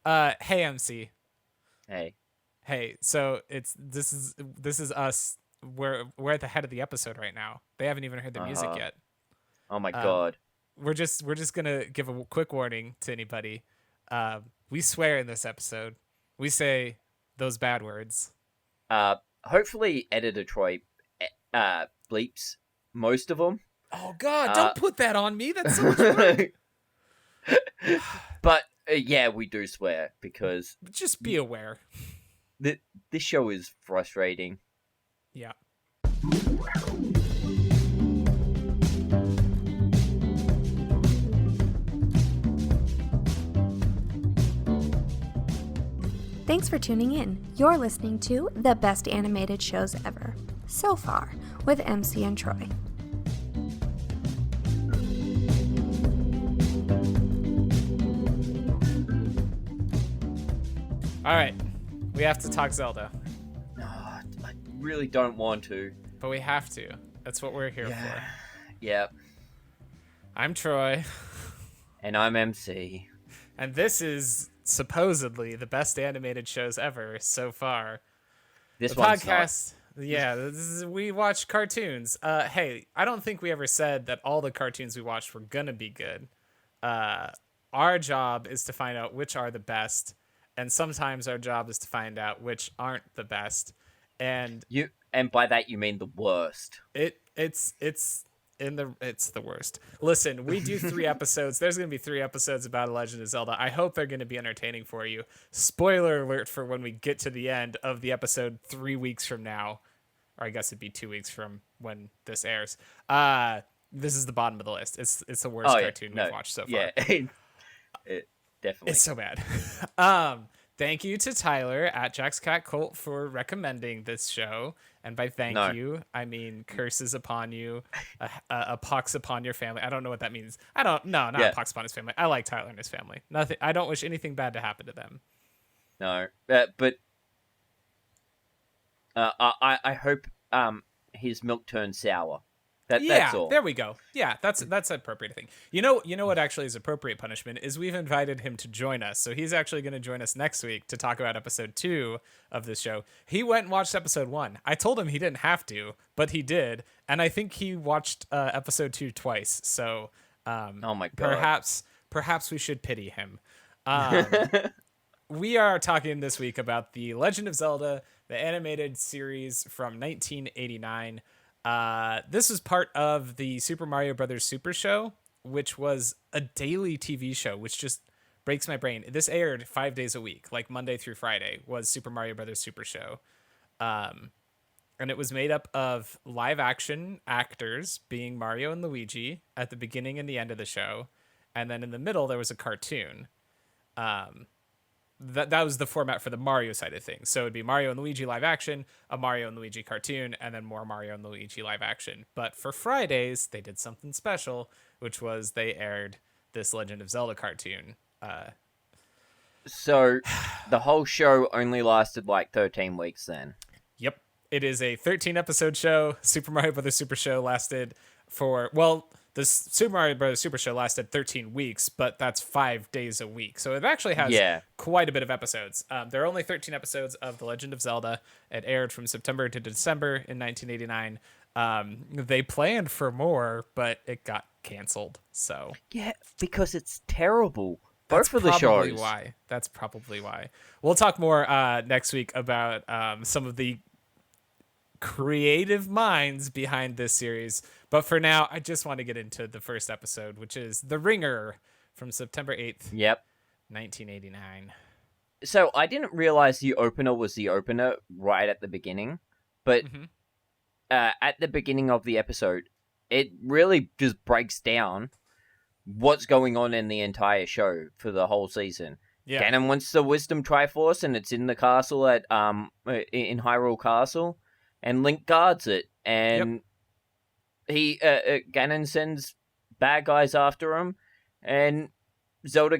Hey MC. Hey. Hey, so this is us. We're at the head of the episode right now. They haven't even heard the music Uh-huh. yet. Oh my Um, god. we're just gonna give a quick warning to anybody. We swear in this episode. We say those bad words. Hopefully Editor Troy bleeps most of them. Oh God! Uh, Don't put that on me. That's so much work. but yeah, we do swear because Just be aware. this show is frustrating. Yeah. Thanks for tuning in. You're listening to the best animated shows ever, so far, with MC and Troy. All right, we have to talk Zelda, I really don't want to. but we have to. That's what we're here for. Yep. I'm Troy, And I'm MC. and this is supposedly the best animated shows ever so far. This The one's podcast, we watch cartoons. Hey, I don't think we ever said that all the cartoons we watched were gonna be good. Our job is to find out which are the best, and sometimes our job is to find out which aren't the best. And and by that you mean the worst. it's the worst. Listen, we do 3 episodes. There's going to be 3 episodes about Legend of Zelda. I hope they're going to be entertaining for you. Spoiler alert for when we get to the end of the episode 3 weeks from now. Or I guess it'd be 2 weeks from when this airs. This is the bottom of the list. It's the worst cartoon we've watched so far. Yeah, it definitely. It's so bad. Thank you to Tyler at Jack's Cat Cult for recommending this show. And by thank you, I mean curses upon you, a pox upon your family. I don't know what that means. Not pox upon his family. I like Tyler and his family. Nothing. I don't wish anything bad to happen to them. No, but I hope his milk turns sour. That's all. There we go. Yeah, that's appropriate thing. You know what actually is appropriate punishment is we've invited him to join us. So he's actually going to join us next week to talk about episode 2 of this show. He went and watched episode 1. I told him he didn't have to, but he did, and I think he watched episode 2 twice. So oh my god. Perhaps we should pity him. We are talking this week about the Legend of Zelda, the animated series from 1989. This was part of the Super Mario Brothers Super Show, which was a daily TV show, which just breaks my brain. This aired 5 days a week, like Monday through Friday was Super Mario Brothers Super Show. And it was made up of live action actors being Mario and Luigi at the beginning and the end of the show. And then in the middle, there was a cartoon. That was the format for the Mario side of things. So it'd be Mario and Luigi live action, a Mario and Luigi cartoon, and then more Mario and Luigi live action. But for Fridays, they did something special, which was they aired this Legend of Zelda cartoon. So the whole show only lasted like 13 weeks then. Yep. It is a 13 episode show. Super Mario Brothers Super Show lasted for, well, the Super Mario Bros. Super Show lasted 13 weeks, but that's 5 days a week. So it actually has quite a bit of episodes. There are only 13 episodes of The Legend of Zelda. It aired from September to December in 1989. They planned for more, but it got canceled. So yeah, because it's terrible. Both of the shows. That's probably why. We'll talk more next week about some of the creative minds behind this series. But for now, I just want to get into the first episode, which is The Ringer from September 8th, 1989. So I didn't realize the opener was the opener right at the beginning. But at the beginning of the episode, it really just breaks down what's going on in the entire show for the whole season. Yeah. Ganon wants the Wisdom Triforce, and it's in the castle at in Hyrule Castle, and Link guards it, and he Ganon sends bad guys after him, and Zelda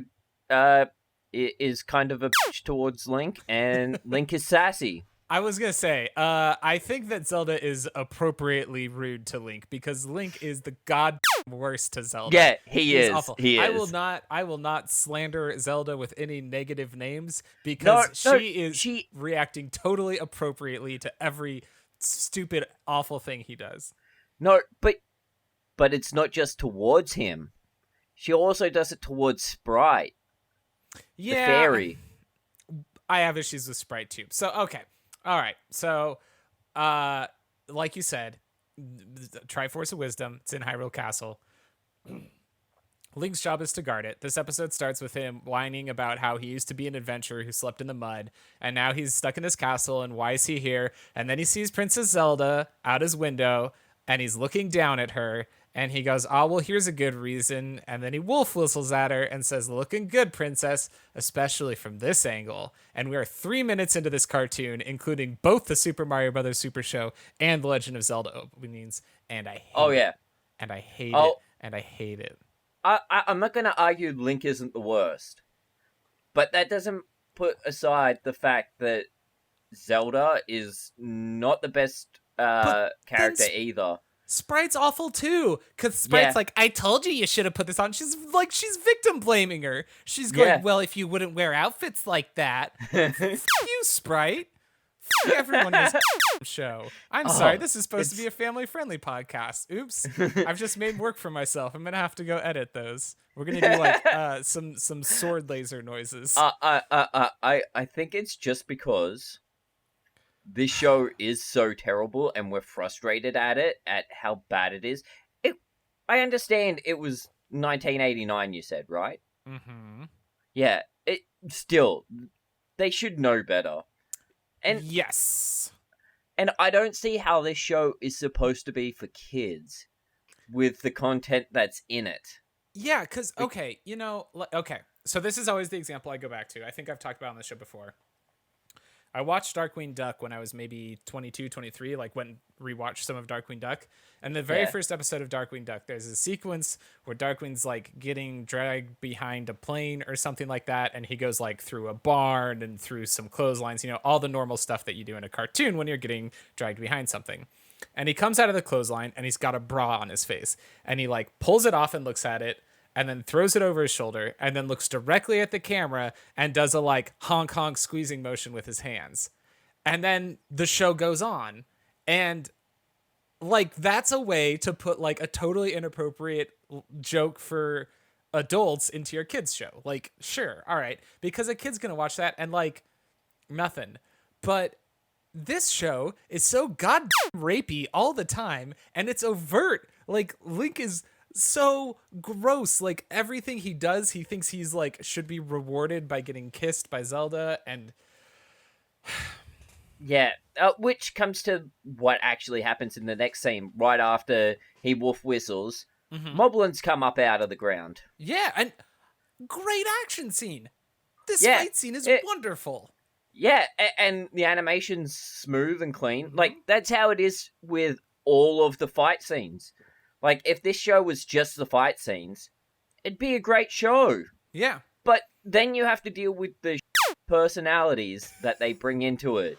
is kind of a bitch towards Link, and Link is sassy. I was going to say, I think that Zelda is appropriately rude to Link because Link is the god worse to Zelda. Yeah, he's is awful. He I is. will not slander Zelda with any negative names No, because no, she is reacting totally appropriately to every stupid, awful thing he does. No, but it's not just towards him. She also does it towards Sprite, the fairy. I have issues with Sprite too. So okay, all right. So, like you said, Triforce of Wisdom. It's in Hyrule Castle. Link's job is to guard it. This episode starts with him whining about how he used to be an adventurer who slept in the mud, and now he's stuck in his castle, and why is he here? And then he sees Princess Zelda out his window, and he's looking down at her, and he goes, oh, well, here's a good reason. And then he wolf whistles at her and says, looking good, princess, especially from this angle. And we are 3 minutes into this cartoon, including both the Super Mario Brothers Super Show and the Legend of Zelda openings, and I hate it. And I hate it. And I hate it. I'm not going to argue Link isn't the worst, but that doesn't put aside the fact that Zelda is not the best character either. Sprite's awful too, because Sprite's like, I told you should have put this on. She's victim blaming her. She's going, well, if you wouldn't wear outfits like that. F you, Sprite. F everyone in this show. I'm sorry, this is supposed to be a family-friendly podcast. Oops. I've just made work for myself. I'm going to have to go edit those. We're going to do like some sword laser noises. I think it's just because this show is so terrible and we're frustrated at it, at how bad it is. I understand it was 1989, you said, right? Mm-hmm. Yeah, they should know better. And yes. And I don't see how this show is supposed to be for kids with the content that's in it. Yeah, because, okay, so this is always the example I go back to. I think I've talked about on the show before. I watched Darkwing Duck when I was maybe 22, 23, like went and rewatched some of Darkwing Duck. And the very first episode of Darkwing Duck, there's a sequence where Darkwing's like getting dragged behind a plane or something like that. And he goes like through a barn and through some clotheslines, all the normal stuff that you do in a cartoon when you're getting dragged behind something. And he comes out of the clothesline and he's got a bra on his face. And he like pulls it off and looks at it. And then throws it over his shoulder and then looks directly at the camera and does a like honk honk squeezing motion with his hands. And then the show goes on. And like, that's a way to put like a totally inappropriate joke for adults into your kids show. Like, sure. All right. Because a kid's going to watch that and like nothing. But this show is so goddamn rapey all the time. And it's overt. Like Link is so gross. Like everything he does, he thinks he's like should be rewarded by getting kissed by Zelda. And yeah, which comes to what actually happens in the next scene. Right after he wolf whistles, moblins come up out of the ground. Yeah, and great action scene. This fight scene is wonderful. Yeah, and the animation's smooth and clean. Like, that's how it is with all of the fight scenes. Like, if this show was just the fight scenes, it'd be a great show. Yeah. But then you have to deal with the personalities that they bring into it.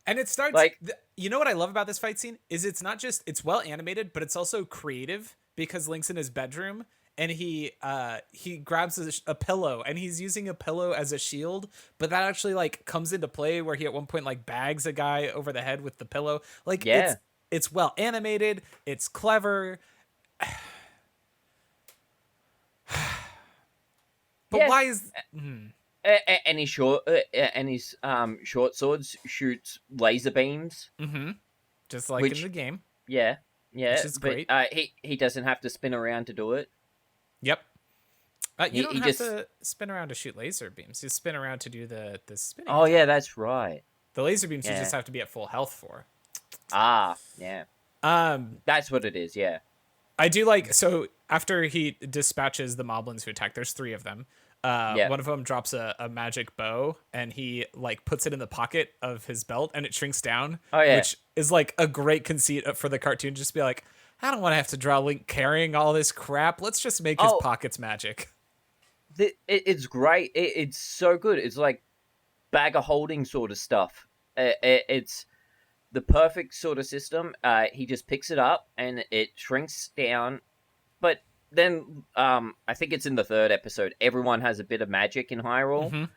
And it starts... Like, you know what I love about this fight scene? Is it's not just... It's well animated, but it's also creative because Link's in his bedroom and he grabs a pillow and he's using a pillow as a shield, but that actually, like, comes into play where he at one point, like, bags a guy over the head with the pillow. Like, It's well animated. It's clever. But why is... And his short swords shoots laser beams. Mm-hmm. Just like in the game. Yeah. Which is great. He doesn't have to spin around to do it. Yep. You don't have to spin around to shoot laser beams. You spin around to do the spinning. Oh, yeah, that's right. The laser beams you just have to be at full health for. Ah, yeah. That's what it is, yeah. I do like... So, after he dispatches the moblins who attack, there's 3 of them. One of them drops a magic bow and he like puts it in the pocket of his belt and it shrinks down. Oh, yeah. Which is like a great conceit for the cartoon. Just be like, I don't want to have to draw Link carrying all this crap. Let's just make his pockets magic. It's great. It's so good. It's like bag of holding sort of stuff. It's the perfect sort of system. He just picks it up and it shrinks down but then I think it's in the third episode. Everyone has a bit of magic in Hyrule,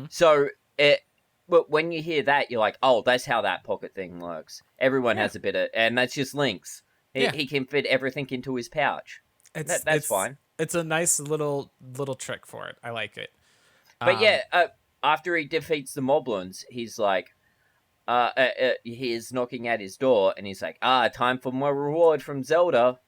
so but when you hear that, you're like, oh, that's how that pocket thing works. Everyone has a bit of, and that's just Link's. He can fit everything into his pouch. That's fine. It's a nice little trick for it. I like it. But after he defeats the Moblins, he's like, he's knocking at his door, and he's like, time for my reward from Zelda.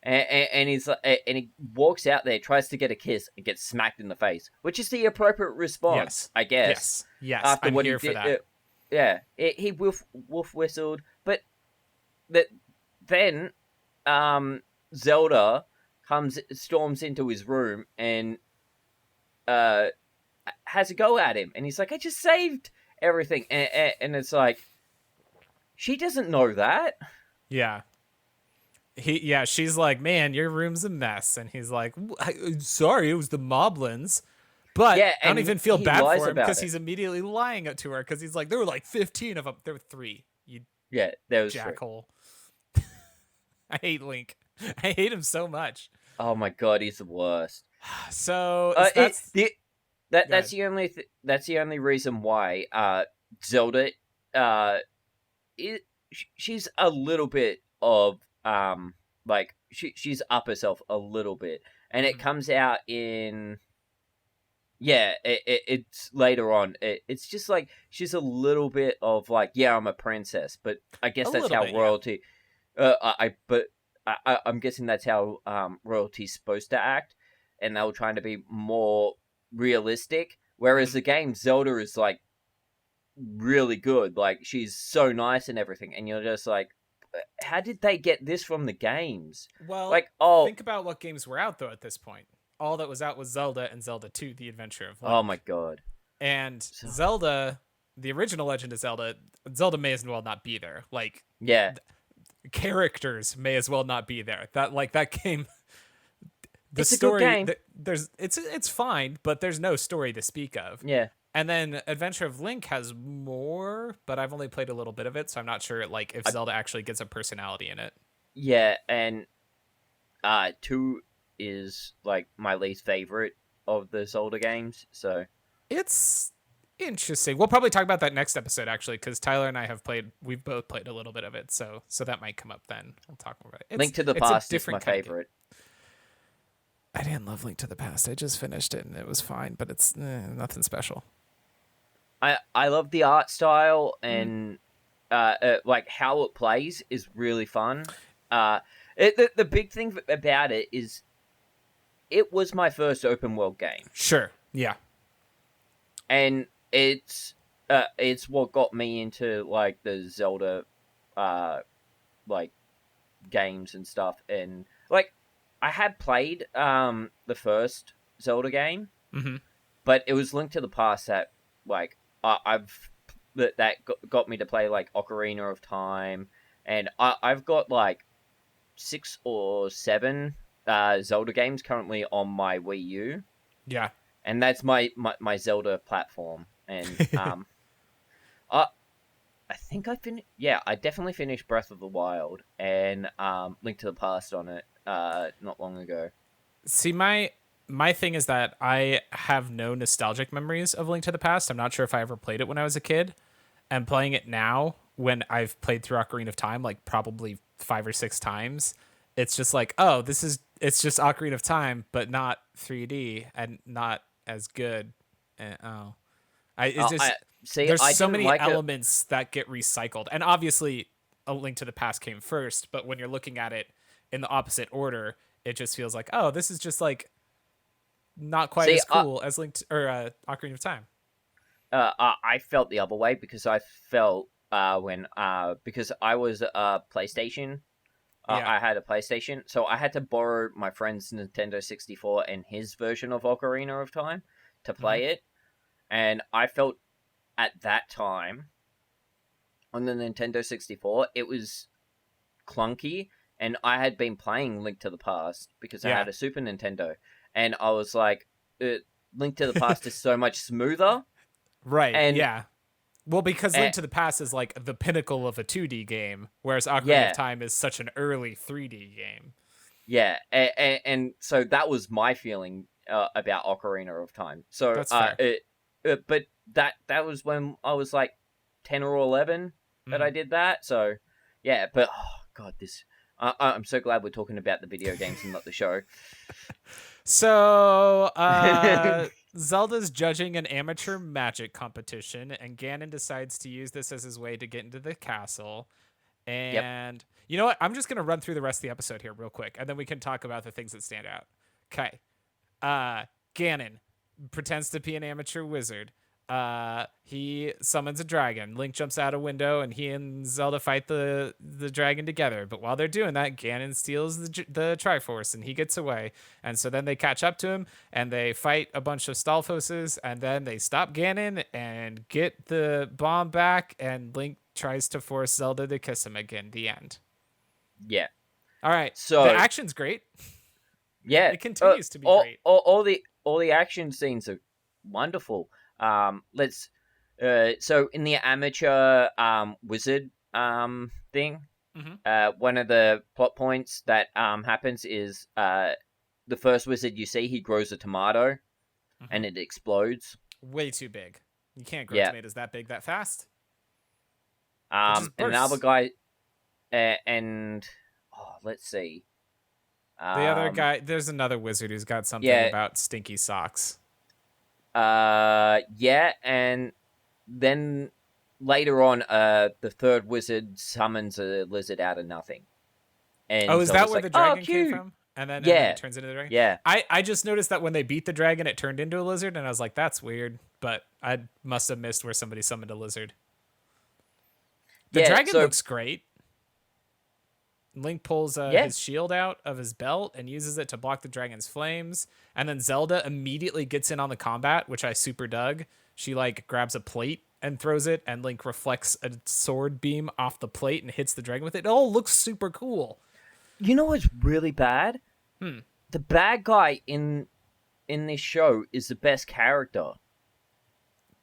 And he's and he walks out there, tries to get a kiss, and gets smacked in the face, which is the appropriate response, I guess. Yes. After I'm what here he for did, that. he wolf whistled, but then Zelda storms into his room and has a go at him, and he's like, I just saved everything, and it's like, she doesn't know that. Yeah. She's like, man, your room's a mess, and he's like, sorry, it was the Moblins. But I don't even feel bad for him because he's immediately lying to her because he's like, there were like 15 of them. There were 3. There was jackhole. I hate Link. I hate him so much. Oh my god, he's the worst. So that's the only reason why Zelda she's a little bit of like she's up herself a little bit, and it comes out in it's later on. It's just like she's a little bit of like, I'm a princess, but I guess that's how royalty. I'm guessing that's how royalty's supposed to act, and they were trying to be more realistic. Whereas the game Zelda is like really good, like she's so nice and everything, and you're just like, how did they get this from the games? Well, like, think about what games were out though at this point. All that was out was Zelda and Zelda 2: The Adventure of Link. Oh my god! And Zelda, the original Legend of Zelda, Zelda may as well not be there. Like, characters may as well not be there. That game. It's story, a good game. It's fine, but there's no story to speak of. Yeah. And then Adventure of Link has more, but I've only played a little bit of it, so I'm not sure if Zelda actually gets a personality in it. Yeah, and 2 is like my least favorite of the Zelda games, so it's interesting. We'll probably talk about that next episode actually, because Tyler and I we've both played a little bit of it, so that might come up then. We'll talk about it. Link to the Past is my favorite. I didn't love Link to the Past. I just finished it and it was fine, but it's nothing special. I love the art style, and like how it plays is really fun. The big thing about it is it was my first open world game. Sure, yeah. And it's what got me into like the Zelda like games and stuff, and like I had played the first Zelda game, but it was Link to the Past that like that got me to play like Ocarina of Time, and I've got like 6 or 7 Zelda games currently on my Wii U. Yeah, and that's my Zelda platform, and I think I definitely finished Breath of the Wild and Link to the Past on it not long ago. See, my thing is that I have no nostalgic memories of Link to the Past. I'm not sure if I ever played it when I was a kid. And playing it now, when I've played through Ocarina of Time, like probably 5 or 6 times, it's just like, oh, it's just Ocarina of Time, but not 3D and not as good. There's so many elements that get recycled. And obviously, A Link to the Past came first, but when you're looking at it in the opposite order, it just feels like, oh, this is just like not quite as cool as Ocarina of Time. I felt the other way because I felt because I was a PlayStation. I had a PlayStation, so I had to borrow my friend's Nintendo 64 and his version of Ocarina of Time to play it. And I felt at that time on the Nintendo 64, it was clunky, and I had been playing Link to the Past because I had a Super Nintendo, and I was like, Link to the Past is so much smoother. Right, and well, because Link to the Past is like the pinnacle of a 2D game, whereas Ocarina of Time is such an early 3D game. Yeah, and so that was my feeling about Ocarina of Time. So That's fair. but that was when I was like 10 or 11 that I did that. So yeah, but oh god, this I'm so glad we're talking about the video games and not the show. So, Zelda's judging an amateur magic competition, and Ganon decides to use this as his way to get into the castle. Yep. And you know what? I'm just going to run through the rest of the episode here real quick, and then we can talk about the things that stand out. Okay. Ganon pretends to be an amateur wizard. He summons a dragon. Link jumps out a window, and he and Zelda fight the dragon together. But while they're doing that, Ganon steals the Triforce, and he gets away. And so then they catch up to him, and they fight a bunch of Stalfoses, and then they stop Ganon and get the bomb back, and Link tries to force Zelda to kiss him again. The end. Yeah. All right. So the action's great. Yeah, It continues to be great. All the action scenes are wonderful. Let's so in the amateur wizard thing, one of the plot points that happens is the first wizard you see, he grows a tomato and it explodes. Way too big. You can't grow tomatoes that big that fast. And another guy, and let's see. The other guy, there's another wizard who's got something about stinky socks. Yeah, and then later on, the third wizard summons a lizard out of nothing. And is that where the dragon came from? And then it turns into the dragon? Yeah. I just noticed that when they beat the dragon, it turned into a lizard, and I was like, that's weird. But I must have missed where somebody summoned a lizard. The dragon looks great. Link pulls his shield out of his belt and uses it to block the dragon's flames. And then Zelda immediately gets in on the combat, which I super dug. She grabs a plate and throws it, and Link reflects a sword beam off the plate and hits the dragon with it. It all looks super cool. You know what's really bad? The bad guy in this show is the best character.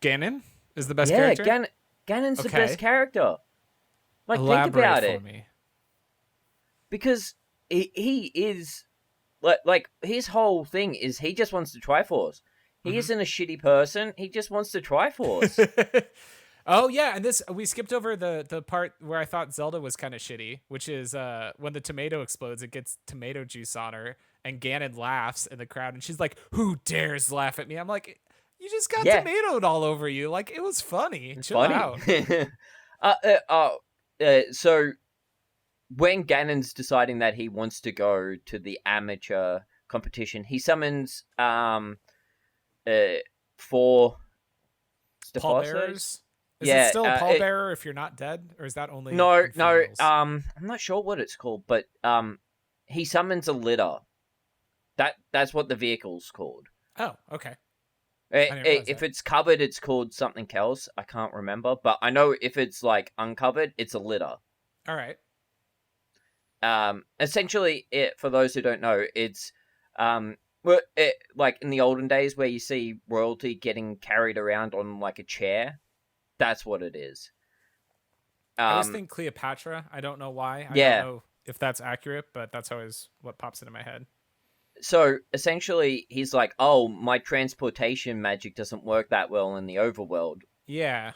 Ganon is the best character? Yeah, Ganon's the best character. Elaborate think about for it. Me. Because he is his whole thing is he just wants the Triforce. He isn't a shitty person. He just wants the Triforce. Oh yeah, and we skipped over the part where I thought Zelda was kind of shitty, which is when the tomato explodes, it gets tomato juice on her, and Ganon laughs in the crowd, and she's like, "Who dares laugh at me?" I'm like, "You just got tomatoed all over you. Like, it was funny. Chill out." So when Ganon's deciding that he wants to go to the amateur competition, he summons 4 pallbearers. Is it still a pallbearer if you're not dead, or is that only no? I'm not sure what it's called, but he summons a litter. That's what the vehicle's called. Oh, okay. If it's covered, it's called something else. I can't remember, but I know if it's uncovered, it's a litter. All right. Essentially, for those who don't know, it's in the olden days where you see royalty getting carried around on a chair. That's what it is. I always think Cleopatra. I don't know why. I don't know if that's accurate, but that's always what pops into my head. So essentially, he's like, "Oh, my transportation magic doesn't work that well in the overworld." Yeah,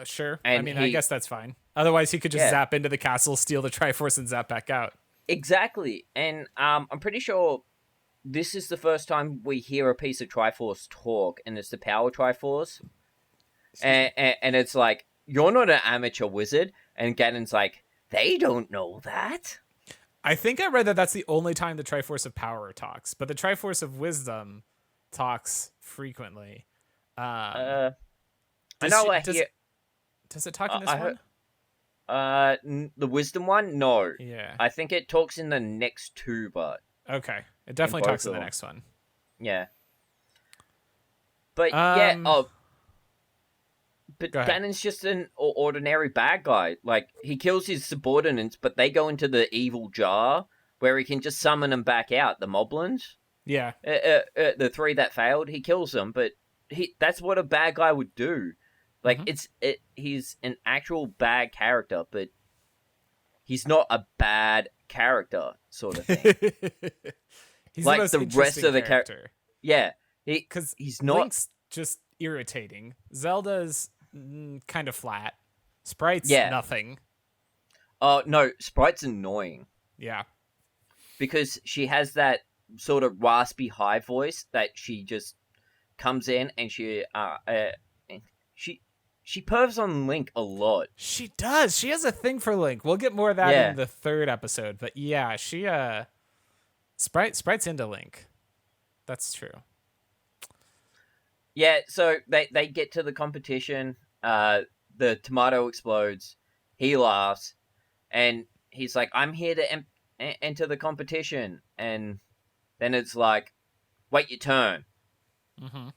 sure. And I guess that's fine. Otherwise, he could just zap into the castle, steal the Triforce, and zap back out. Exactly. And I'm pretty sure this is the first time we hear a piece of Triforce talk, and it's the Power Triforce. And it's like, "You're not an amateur wizard." And Ganon's like, "They don't know that." I think I read that that's the only time the Triforce of Power talks, but the Triforce of Wisdom talks frequently. I know does it talk in this one? The Wisdom one? No. Yeah. I think it talks in the next 2, but... Okay. It definitely talks in the next one. Yeah. But, But Ganon's just an ordinary bad guy. He kills his subordinates, but they go into the evil jar, where he can just summon them back out, the moblins. Yeah. The 3 that failed, he kills them, but that's what a bad guy would do. He's an actual bad character, but he's not a bad character. sort of thing. He's Like the most the rest interesting of the character. Yeah, Because he's not. Link's just irritating. Zelda's kind of flat. Sprite's Yeah. nothing. Oh no, Sprite's annoying Yeah. because she has that sort of raspy high voice that she just comes in and she pervs on Link a lot. She does. She has a thing for Link. We'll get more of that in the third episode. But yeah, she Sprite's into Link. That's true. Yeah, so they get to the competition. The tomato explodes. He laughs, and he's like, "I'm here to enter the competition." And then it's like, "Wait your turn." Mm-hmm.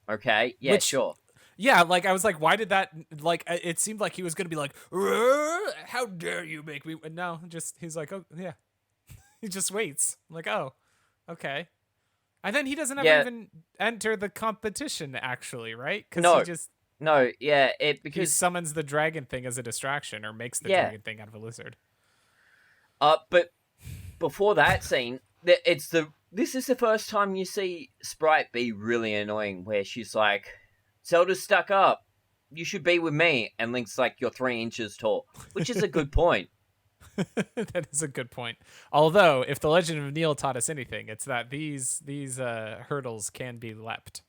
Okay, yeah, sure. Yeah, like I was like, why did that? Like, it seemed like he was gonna be like, "How dare you make me?" No, just he's like, "Oh yeah," he just waits. I'm like, oh, okay. And then he doesn't ever even enter the competition, actually, right? Because because he summons the dragon thing as a distraction, or makes the dragon thing out of a lizard. But before that scene, this is the first time you see Sprite be really annoying, where she's like, "Zelda's stuck up. You should be with me." And Link's like, "You're 3 inches tall," which is a good point. That is a good point. Although, if the Legend of Neil taught us anything, it's that these hurdles can be leapt.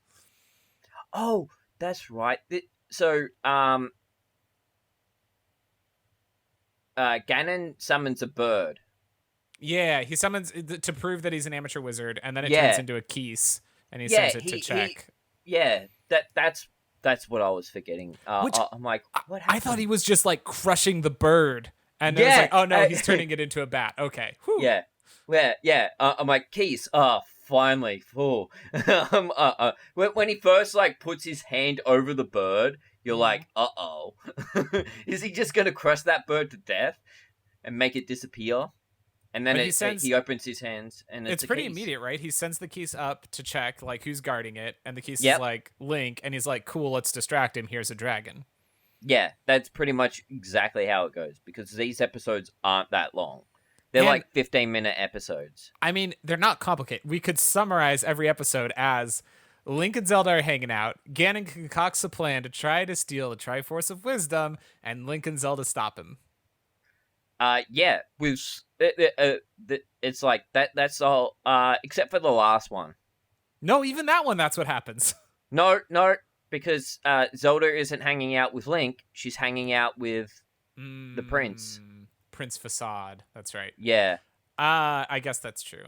Oh, that's right. So, Ganon summons a bird. Yeah, he summons to prove that he's an amateur wizard, and then it turns into a keys, and he sends it to check. That's what I was forgetting. I'm like, what happened? I thought he was just like crushing the bird, and then it's like, oh no, he's turning it into a bat. Okay. Whew. Yeah. I'm like, keys. Finally. Fool. When he first like puts his hand over the bird, you're like, uh-oh. Is he just gonna crush that bird to death and make it disappear? And then he opens his hands, and it's pretty keys. immediate, right? He sends the keys up to check like who's guarding it, and the keys is like Link, and he's like, cool, let's distract him. Here's a dragon. Yeah, that's pretty much exactly how it goes, because these episodes aren't that long. They're like 15-minute episodes. I mean, they're not complicated. We could summarize every episode as Link and Zelda are hanging out, Ganon concocts a plan to try to steal the Triforce of Wisdom, and Link and Zelda stop him. It's like that's all, except for the last one. No, even that one, that's what happens. No, because Zelda isn't hanging out with Link, she's hanging out with the prince. Prince Facade, that's right. Yeah. I guess that's true.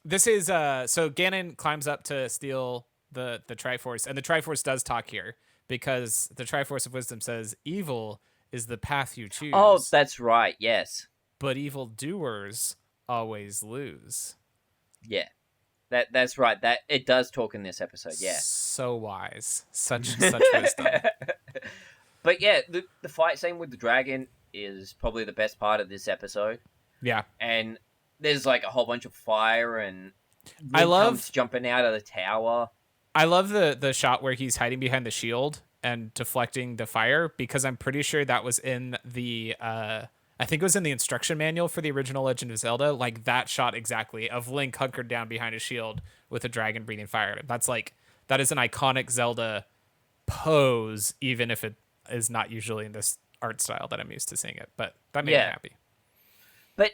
This is, so Ganon climbs up to steal the Triforce, and the Triforce does talk here, because the Triforce of Wisdom says, evil is the path you choose. Oh, that's right, yes. But evil doers always lose. Yeah. That's right. That it does talk in this episode, yeah. So wise. Such wisdom. But yeah, the fight scene with the dragon is probably the best part of this episode. Yeah. And there's like a whole bunch of fire, and I love jumping out of the tower. I love the shot where he's hiding behind the shield and deflecting the fire, because I'm pretty sure that was in the I think it was in the instruction manual for the original Legend of Zelda, like that shot exactly of Link hunkered down behind a shield with a dragon breathing fire at him. That is an iconic Zelda pose, even if it is not usually in this art style that I'm used to seeing it, but that made me happy. But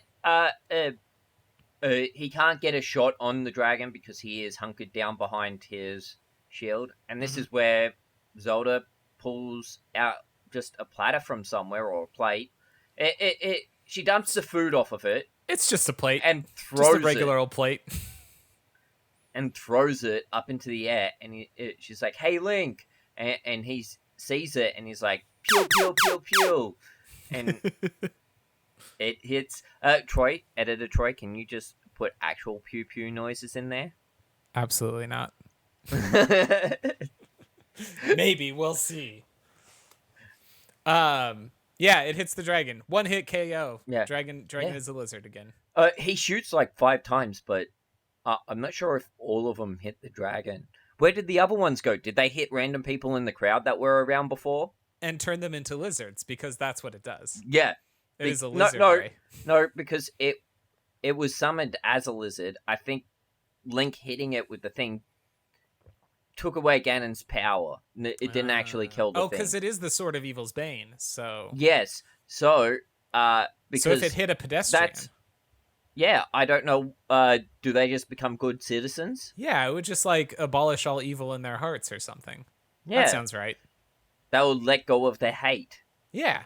he can't get a shot on the dragon because he is hunkered down behind his shield, and this is where Zelda pulls out just a platter from somewhere, or a plate. She dumps the food off of it. It's just a plate, and throws just a regular old plate, and throws it up into the air. And she's like, "Hey, Link!" And he sees it, and he's like, "Pew pew pew pew," and it hits. Editor Troy, can you just put actual pew pew noises in there? Absolutely not. Maybe, we'll see. Yeah, it hits the dragon. One hit KO. Yeah. Dragon is a lizard again. He shoots like 5 times, but I'm not sure if all of them hit the dragon. Where did the other ones go? Did they hit random people in the crowd that were around before? And turn them into lizards, because that's what it does. Yeah. It is a lizard ray. No, because it was summoned as a lizard. I think Link hitting it with the thing took away Ganon's power. It didn't actually kill the thing. Oh, because it is the Sword of Evil's Bane, so... Yes, so... because so if it hit a pedestrian... Yeah, I don't know, do they just become good citizens? Yeah, it would just, like, abolish all evil in their hearts or something. Yeah. That sounds right. They would let go of their hate. Yeah.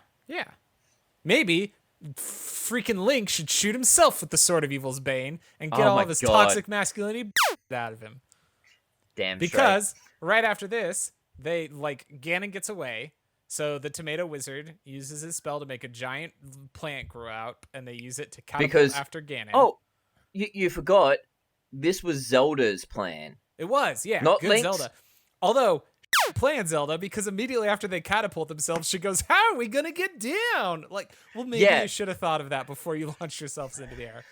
Maybe freaking Link should shoot himself with the Sword of Evil's Bane and get all of his toxic masculinity out of him. Damn Because right after this, Ganon gets away, so the Tomato Wizard uses his spell to make a giant plant grow out, and they use it to catapult after Ganon. Oh, you forgot, this was Zelda's plan. It was, yeah. Not good Link's. Zelda. Although, plan Zelda, because immediately after they catapult themselves, she goes, how are we going to get down? Like, well, maybe you should have thought of that before you launched yourselves into the air.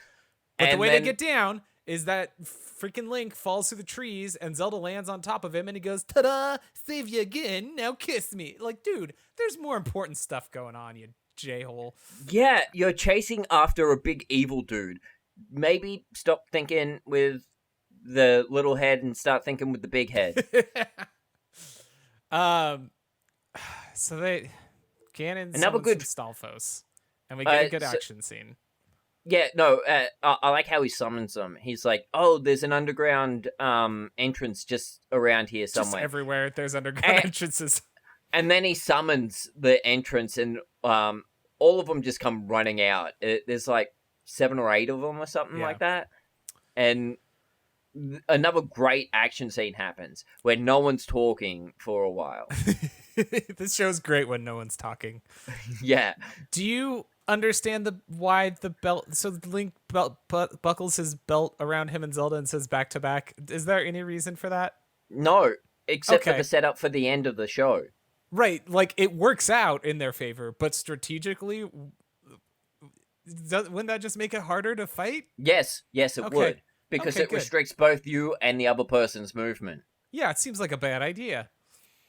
But the way they get down is that freaking Link falls through the trees and Zelda lands on top of him and he goes, ta-da, save you again, now kiss me. Like, dude, there's more important stuff going on, you j-hole. Yeah, you're chasing after a big evil dude. Maybe stop thinking with the little head and start thinking with the big head. So Ganon another good Stalfos, and we get a good action scene. Yeah, no, I like how he summons them. He's like, oh, there's an underground entrance just around here somewhere. Just everywhere there's underground entrances. And then he summons the entrance, and all of them just come running out. There's like 7 or 8 of them or something like that. And another great action scene happens where no one's talking for a while. This show's great when no one's talking. Yeah. Do you understand why the belt? So Link buckles his belt around him and Zelda and says back to back. Is there any reason for that? No, except for the setup for the end of the show. Right, like it works out in their favor, but strategically, wouldn't that just make it harder to fight? Yes, it would. Because it restricts both you and the other person's movement. Yeah, it seems like a bad idea.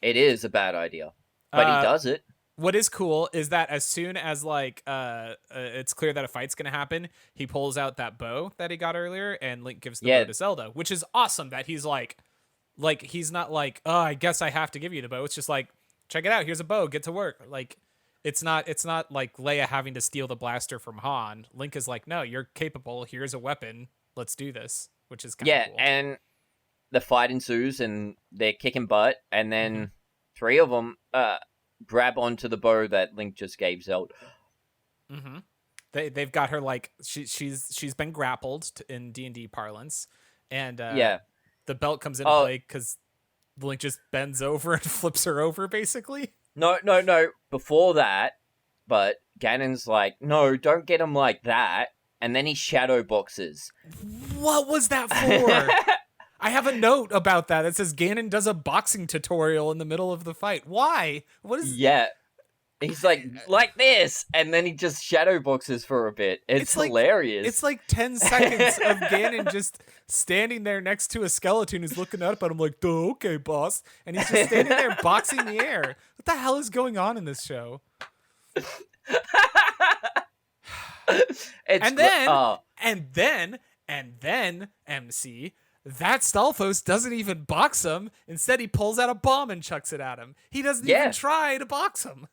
It is a bad idea. But he does it. What is cool is that as soon as it's clear that a fight's gonna happen, he pulls out that bow that he got earlier, and Link gives the bow to Zelda, which is awesome. That he's like he's not like, oh, I guess I have to give you the bow. It's just like, check it out, here's a bow, get to work. Like, it's not like Leia having to steal the blaster from Han. Link is like, no, you're capable. Here's a weapon. Let's do this, which is kind of cool. Yeah, and the fight ensues, and they're kicking butt, and then 3 of them grab onto the bow that Link just gave Zelda. Mm-hmm. They've got her like she's been grappled in D&D parlance, and the belt comes into play because Link just bends over and flips her over, basically. No. Before that, but Ganon's like, no, don't get him like that. And then he shadow boxes. What was that for? I have a note about that. It says Ganon does a boxing tutorial in the middle of the fight. Why? What is... Yeah. He's like this, and then he just shadow boxes for a bit. It's hilarious. It's like 10 seconds of Ganon just standing there next to a skeleton who's looking up at him like, "Duh, okay, boss." And he's just standing there boxing the air. What the hell is going on in this show? And then, MC, that Stalfos doesn't even box him. Instead, he pulls out a bomb and chucks it at him. He doesn't even try to box him.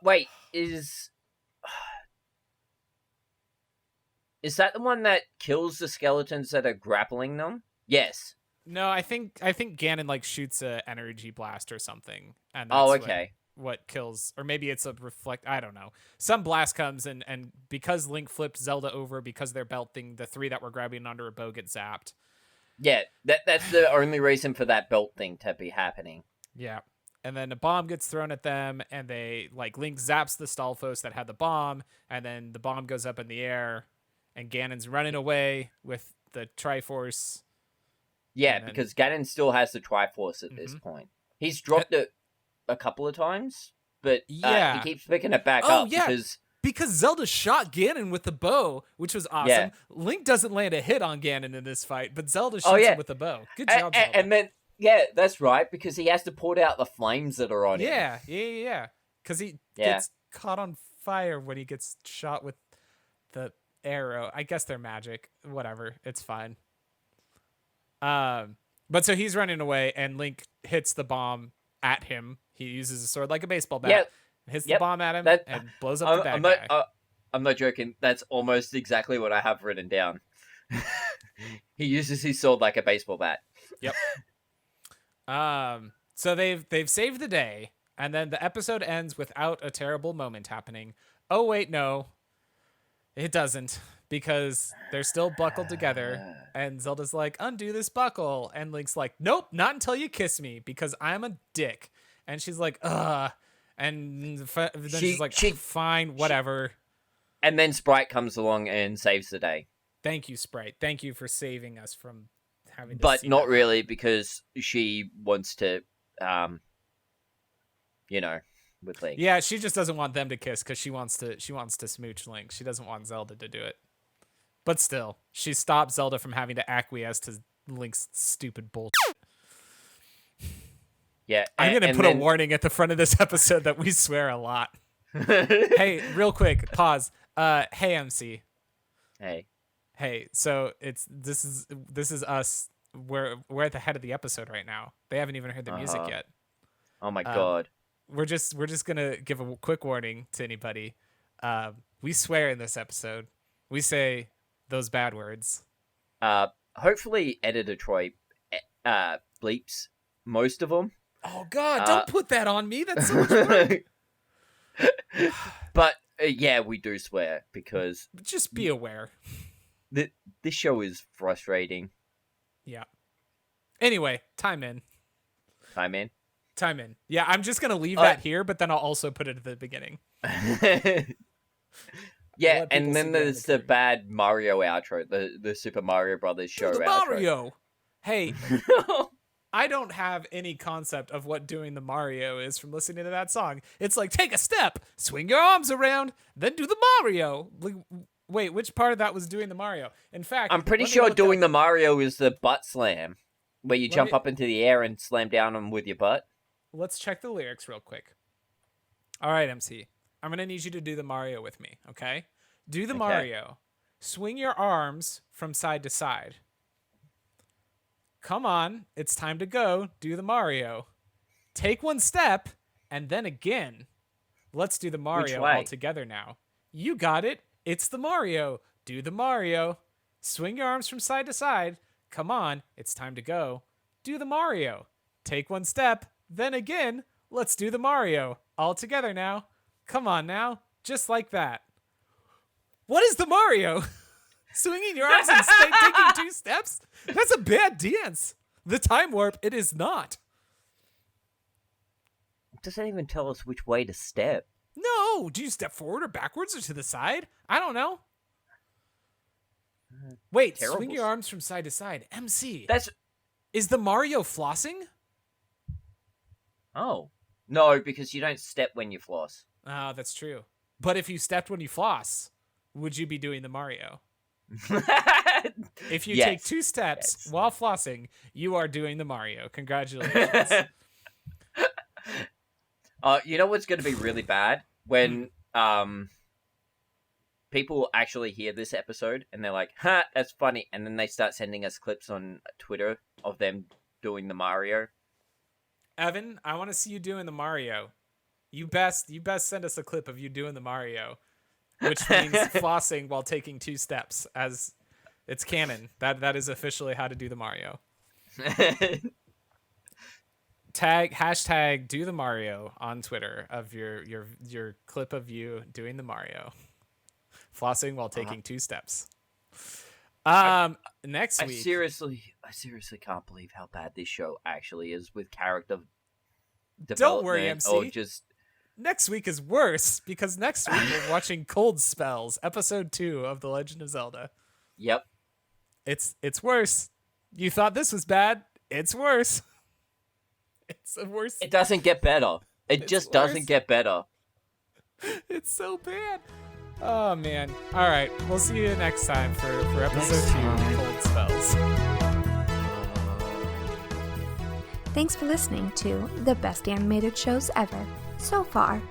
Wait, is that the one that kills the skeletons that are grappling them? Yes. No, I think Ganon like shoots a energy blast or something, and that's what kills, or maybe it's a reflect. I don't know. Some blast comes and because Link flipped Zelda over because they're belting, the 3 that were grabbing under a bow get zapped. Yeah, that's the only reason for that belt thing to be happening. Yeah. And then a bomb gets thrown at them, and they Link zaps the Stalfos that had the bomb, and then the bomb goes up in the air, and Ganon's running away with the Triforce. Yeah, because Ganon still has the Triforce at this point. He's dropped it a couple of times, but he keeps picking it back up because Zelda shot Ganon with the bow, which was awesome. Yeah. Link doesn't land a hit on Ganon in this fight, but Zelda shoots him with the bow. Good job, Zelda. And then that's right, because he has to put out the flames that are on him. Yeah. Because caught on fire when he gets shot with the arrow. I guess they're magic. Whatever. It's fine. But so he's running away, and Link hits the bomb at him. He uses a sword like a baseball bat, hits the bomb at him, and blows up the bad guy. I'm not joking. That's almost exactly what I have written down. He uses his sword like a baseball bat. Yep. So they've saved the day, and then the episode ends without a terrible moment happening. Oh wait, no. It doesn't, because they're still buckled together, and Zelda's like, undo this buckle, and Link's like, nope, not until you kiss me, because I'm a dick. And she's like, ugh, and then she's like, fine, whatever. And then Sprite comes along and saves the day. Thank you, Sprite. Thank you for saving us from having to But see not that. really, because she wants to, with Link. Yeah, she just doesn't want them to kiss because she wants to smooch Link. She doesn't want Zelda to do it. But still, she stopped Zelda from having to acquiesce to Link's stupid bullshit. Yeah, I'm going to put a warning at the front of this episode that we swear a lot. Hey, real quick, pause. Hey, MC. Hey, so this is us. We're at the head of the episode right now. They haven't even heard the music yet. Oh my god. We're just gonna give a quick warning to anybody. We swear in this episode. We say those bad words. Hopefully, Editor Troy bleeps most of them. Oh God! Don't put that on me. That's so much work. But yeah, we do swear because just be aware. This show is frustrating. Yeah. Anyway, time in. Yeah, I'm just gonna leave that here, but then I'll also put it at the beginning. Yeah, and then there's the bad Mario outro, the Super Mario Brothers show the outro. Mario. Hey, I don't have any concept of what doing the Mario is from listening to that song. It's like, take a step, swing your arms around, then do the Mario. Like, wait, which part of that was doing the Mario? In fact, I'm pretty sure doing the Mario is the butt slam, where you jump up into the air and slam down them with your butt. Let's check the lyrics real quick. All right, MC. I'm going to need you to do the Mario with me, okay? Do the Mario. Swing your arms from side to side. Come on, it's time to go. Do the Mario. Take one step, and then again. Let's do the Mario all together now. You got it. It's the Mario. Do the Mario. Swing your arms from side to side. Come on, it's time to go. Do the Mario. Take one step, then again. Let's do the Mario. All together now. Come on now. Just like that. What is the Mario? Swinging your arms and taking 2 steps? That's a bad dance. The time warp, it is not. It doesn't even tell us which way to step. No. Do you step forward or backwards or to the side? I don't know. Wait, swing your arms from side to side. MC. Is the Mario flossing? Oh. No, because you don't step when you floss. Oh, that's true. But if you stepped when you floss, would you be doing the Mario? If you take 2 steps while flossing, you are doing the Mario. Congratulations. You know what's going to be really bad? When people actually hear this episode and they're like, ha, that's funny. And then they start sending us clips on Twitter of them doing the Mario. Evan, I want to see you doing the Mario. You best send us a clip of you doing the Mario, which means flossing while taking 2 steps, as it's canon. That is officially how to do the Mario. Hashtag do the Mario on Twitter of your clip of you doing the Mario. Flossing while taking 2 steps. Next week. I seriously can't believe how bad this show actually is with character development. Don't worry, MC. Or just... Next week is worse, because next week we're watching Cold Spells, episode 2 of The Legend of Zelda. Yep. It's worse. You thought this was bad. It's worse. It's the worst. It doesn't get better. It just doesn't get better. It's so bad. Oh, man. All right. We'll see you next time for episode 2 of Cold Spells. Thanks for listening to the best animated shows ever so far.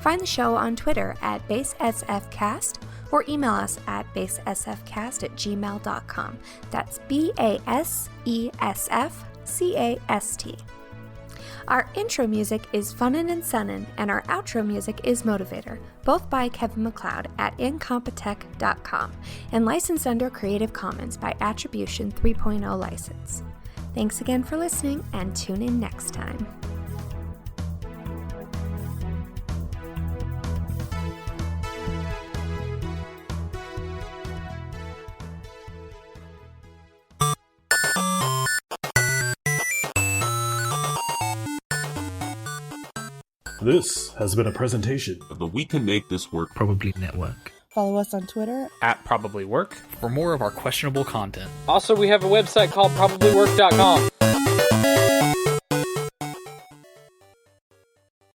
Find the show on Twitter at BaseSFcast or email us at basesfcast@gmail.com. That's BASESFCAST. Our intro music is Funnin' and Sunnin', and our outro music is Motivator, both by Kevin MacLeod at incompetech.com, and licensed under Creative Commons by Attribution 3.0 license. Thanks again for listening, and tune in next time. This has been a presentation of the We Can Make This Work Probably Network. Follow us on Twitter at Probably Work for more of our questionable content. Also, we have a website called probablywork.com.